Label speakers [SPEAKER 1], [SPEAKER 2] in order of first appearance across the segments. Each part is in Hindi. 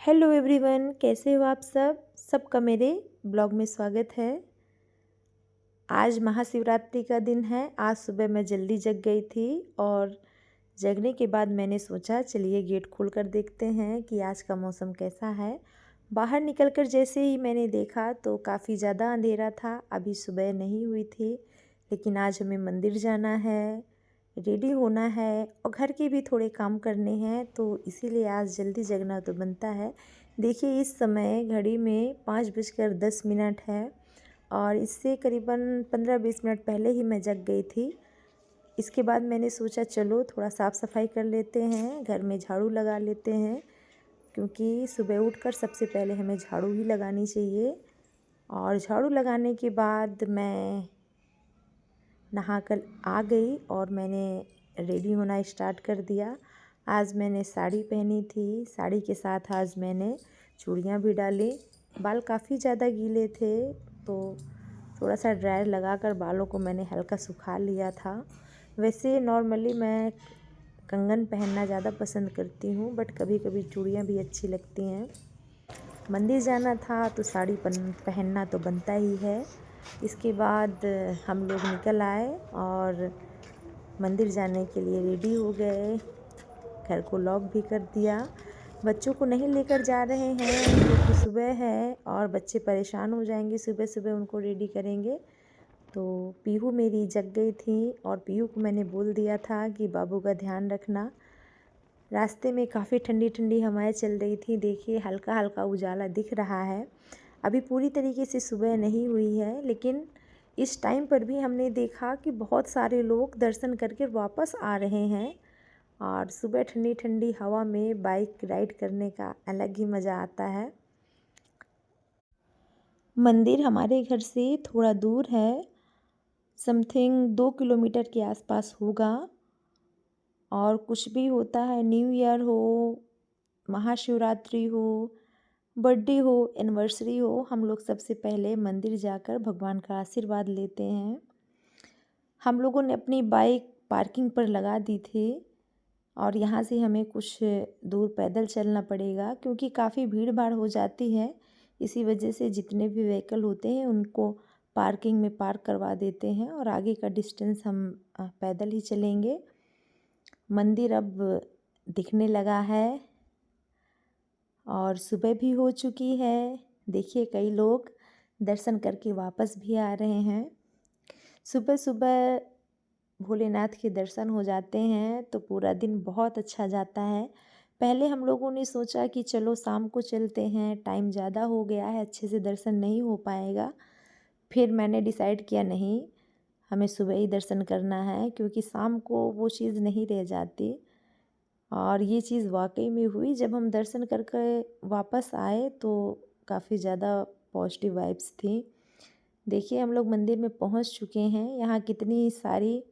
[SPEAKER 1] हेलो एवरीवन, कैसे हो आप सबका मेरे ब्लॉग में स्वागत है। आज महाशिवरात्रि का दिन है। आज सुबह मैं जल्दी जग गई थी और जगने के बाद मैंने सोचा चलिए गेट खोल कर देखते हैं कि आज का मौसम कैसा है। बाहर निकलकर जैसे ही मैंने देखा तो काफ़ी ज़्यादा अंधेरा था। अभी सुबह नहीं हुई थी, लेकिन आज हमें मंदिर जाना है, रेडी होना है और घर के भी थोड़े काम करने हैं, तो इसीलिए आज जल्दी जगना तो बनता है। देखिए इस समय घड़ी में 5:10 है और इससे करीबन 15-20 मिनट पहले ही मैं जग गई थी। इसके बाद मैंने सोचा चलो थोड़ा साफ़ सफाई कर लेते हैं, घर में झाड़ू लगा लेते हैं, क्योंकि सुबह उठकर सबसे पहले हमें झाड़ू ही लगानी चाहिए। और झाड़ू लगाने के बाद मैं नहाकर आ गई और मैंने रेडी होना स्टार्ट कर दिया। आज मैंने साड़ी पहनी थी, साड़ी के साथ आज मैंने चूड़ियाँ भी डाली। बाल काफ़ी ज़्यादा गीले थे तो थोड़ा सा ड्रायर लगाकर बालों को मैंने हल्का सुखा लिया था। वैसे नॉर्मली मैं कंगन पहनना ज़्यादा पसंद करती हूँ, बट कभी कभी चूड़ियाँ भी अच्छी लगती हैं। मंदिर जाना था तो साड़ी पहनना तो बनता ही है। इसके बाद हम लोग निकल आए और मंदिर जाने के लिए रेडी हो गए। घर को लॉक भी कर दिया। बच्चों को नहीं लेकर जा रहे हैं क्योंकि सुबह है और बच्चे परेशान हो जाएंगे, सुबह सुबह उनको रेडी करेंगे। तो पीहू मेरी जग गई थी और पीहू को मैंने बोल दिया था कि बाबू का ध्यान रखना। रास्ते में काफ़ी ठंडी ठंडी हवाएं चल रही थी। देखिए हल्का हल्का उजाला दिख रहा है। अभी पूरी तरीके से सुबह नहीं हुई है, लेकिन इस टाइम पर भी हमने देखा कि बहुत सारे लोग दर्शन करके वापस आ रहे हैं। और सुबह ठंडी ठंडी हवा में बाइक राइड करने का अलग ही मज़ा आता है। मंदिर हमारे घर से थोड़ा दूर है, समथिंग 2 किलोमीटर के आसपास होगा। और कुछ भी होता है, न्यू ईयर हो, महाशिवरात्रि हो, बर्थडे हो, एनिवर्सरी हो, हम लोग सबसे पहले मंदिर जाकर भगवान का आशीर्वाद लेते हैं। हम लोगों ने अपनी बाइक पार्किंग पर लगा दी थी और यहाँ से हमें कुछ दूर पैदल चलना पड़ेगा क्योंकि काफ़ी भीड़ भाड़ हो जाती है। इसी वजह से जितने भी व्हीकल होते हैं उनको पार्किंग में पार्क करवा देते हैं और आगे का डिस्टेंस हम पैदल ही चलेंगे। मंदिर अब दिखने लगा है और सुबह भी हो चुकी है। देखिए कई लोग दर्शन करके वापस भी आ रहे हैं। सुबह सुबह भोलेनाथ के दर्शन हो जाते हैं तो पूरा दिन बहुत अच्छा जाता है। पहले हम लोगों ने सोचा कि चलो शाम को चलते हैं, टाइम ज़्यादा हो गया है, अच्छे से दर्शन नहीं हो पाएगा। फिर मैंने डिसाइड किया नहीं, हमें सुबह ही दर्शन करना है क्योंकि शाम को वो चीज़ नहीं रह जाती। और ये चीज़ वाकई में हुई। जब हम दर्शन करके वापस आए तो काफ़ी ज़्यादा पॉजिटिव वाइब्स थी। देखिए हम लोग मंदिर में पहुंच चुके हैं। यहाँ कितनी सारी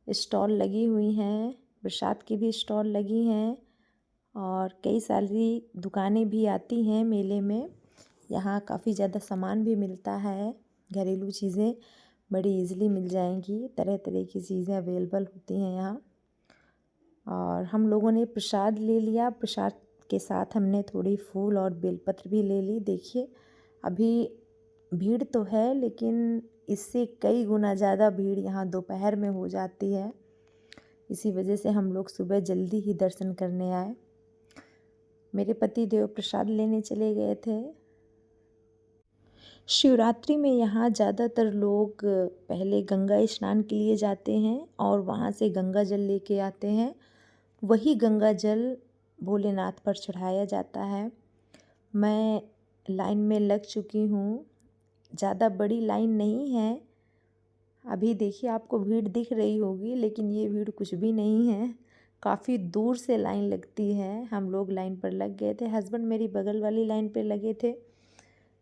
[SPEAKER 1] स्टॉल लगी हुई हैं, प्रसाद की भी स्टॉल लगी हैं और कई सारी दुकानें भी आती हैं मेले में। यहाँ काफ़ी ज़्यादा सामान भी मिलता है, घरेलू चीज़ें बड़ी इजीली मिल जाएंगी। तरह तरह की चीज़ें अवेलेबल होती हैं यहाँ। और हम लोगों ने प्रसाद ले लिया। प्रसाद के साथ हमने थोड़ी फूल और बेलपत्र भी ले ली। देखिए अभी भीड़ तो है, लेकिन इससे कई गुना ज़्यादा भीड़ यहाँ दोपहर में हो जाती है। इसी वजह से हम लोग सुबह जल्दी ही दर्शन करने आए। मेरे पति देव प्रसाद लेने चले गए थे। शिवरात्रि में यहाँ ज़्यादातर लोग पहले गंगा स्नान के लिए जाते हैं और वहाँ से गंगा जल लेके आते हैं। वही गंगा जल भोलेनाथ पर चढ़ाया जाता है। मैं लाइन में लग चुकी हूँ। ज़्यादा बड़ी लाइन नहीं है। अभी देखिए आपको भीड़ दिख रही होगी, लेकिन ये भीड़ कुछ भी नहीं है। काफ़ी दूर से लाइन लगती है। हम लोग लाइन पर लग गए थे। हस्बैंड मेरी बगल वाली लाइन पर लगे थे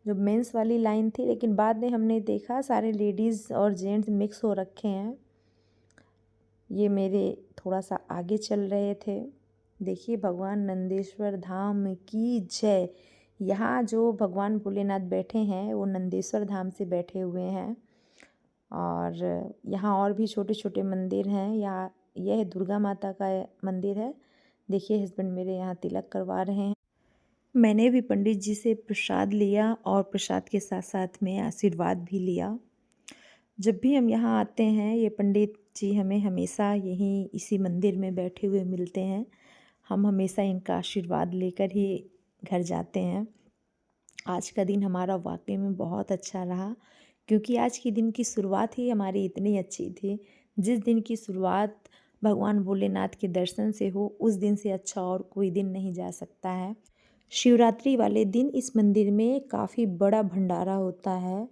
[SPEAKER 1] जो मेंस वाली लाइन थी, लेकिन बाद में हमने देखा सारे लेडीज़ और जेंट्स मिक्स हो रखे हैं। ये मेरे थोड़ा सा आगे चल रहे थे। देखिए भगवान नंदेश्वर धाम की जय। यहाँ जो भगवान भोलेनाथ बैठे हैं वो नंदेश्वर धाम से बैठे हुए हैं। और यहाँ और भी छोटे छोटे मंदिर हैं। यहाँ यह दुर्गा माता का मंदिर है। देखिए हस्बैंड मेरे यहाँ तिलक करवा रहे हैं। मैंने भी पंडित जी से प्रसाद लिया और प्रसाद के साथ साथ में आशीर्वाद भी लिया। जब भी हम यहाँ आते हैं, ये पंडित जी हमें हमेशा यहीं इसी मंदिर में बैठे हुए मिलते हैं। हम हमेशा इनका आशीर्वाद लेकर ही घर जाते हैं। आज का दिन हमारा वाकई में बहुत अच्छा रहा, क्योंकि आज के दिन की शुरुआत ही हमारी इतनी अच्छी थी। जिस दिन की शुरुआत भगवान भोलेनाथ के दर्शन से हो, उस दिन से अच्छा और कोई दिन नहीं जा सकता है। शिवरात्रि वाले दिन इस मंदिर में काफ़ी बड़ा भंडारा होता है।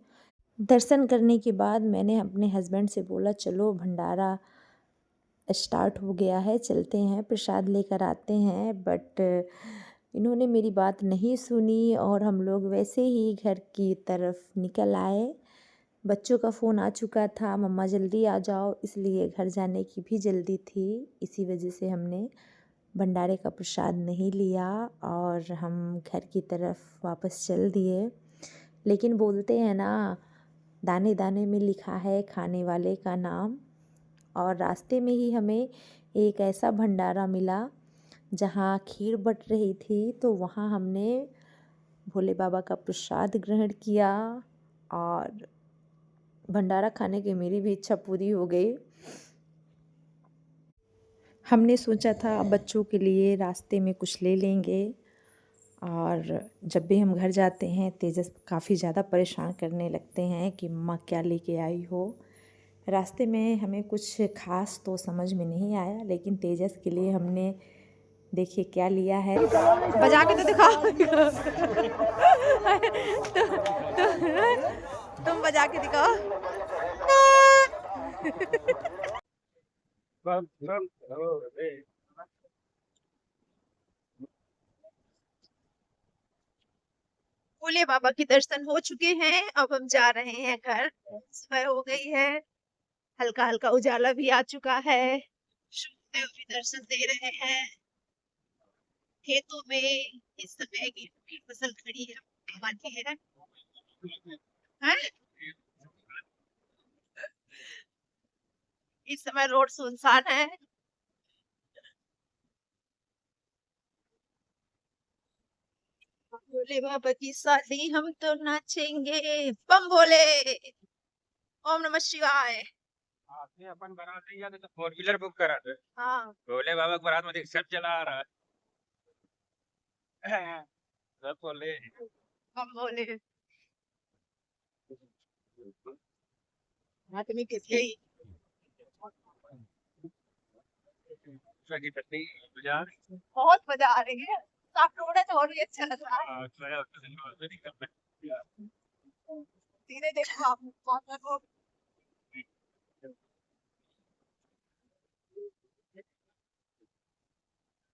[SPEAKER 1] दर्शन करने के बाद मैंने अपने हस्बैंड से बोला, चलो भंडारा स्टार्ट हो गया है, चलते हैं प्रसाद लेकर आते हैं। बट इन्होंने मेरी बात नहीं सुनी और हम लोग वैसे ही घर की तरफ निकल आए। बच्चों का फ़ोन आ चुका था, मम्मा जल्दी आ जाओ, इसलिए घर जाने की भी जल्दी थी। इसी वजह से हमने भंडारे का प्रसाद नहीं लिया और हम घर की तरफ वापस चल दिए। लेकिन बोलते हैं ना, दाने दाने में लिखा है खाने वाले का नाम। और रास्ते में ही हमें एक ऐसा भंडारा मिला जहाँ खीर बट रही थी, तो वहाँ हमने भोले बाबा का प्रसाद ग्रहण किया और भंडारा खाने की मेरी भी इच्छा पूरी हो गई। हमने सोचा था बच्चों के लिए रास्ते में कुछ ले लेंगे, और जब भी हम घर जाते हैं तेजस काफ़ी ज़्यादा परेशान करने लगते हैं कि मम्मा क्या लेके आई हो। रास्ते में हमें कुछ खास तो समझ में नहीं आया, लेकिन तेजस के लिए हमने देखिए क्या लिया है। बजा के तो दिखाओ। तुम बजा के दिखाओ। भोले बाबा के दर्शन हो चुके हैं, अब हम जा रहे हैं घर। सुबह हो गई है, हल्का हल्का उजाला भी आ चुका है। सूर्यदेव भी दर्शन दे रहे हैं। खेतों में इस समय की फसल खड़ी है, बाकी है। हैं? इस समय रोड सुनसान है। भोले बाबा की शादी हम तो नाचेंगे, बम भोले। ओम नमः शिवाय।
[SPEAKER 2] आपने अपन बारात नहीं जाते तो 4 व्हीलर बुक करा थे।
[SPEAKER 1] हाँ,
[SPEAKER 2] भोले बाबा की बारात में देख सब चला आ रहा है। सब बोले
[SPEAKER 1] बम भोले। आदमी कितने
[SPEAKER 2] की चटनी बाजार।
[SPEAKER 1] बहुत मजा आ रही है। साफ रोड है तो और भी अच्छा लग रहा है। सीधे देखो आप,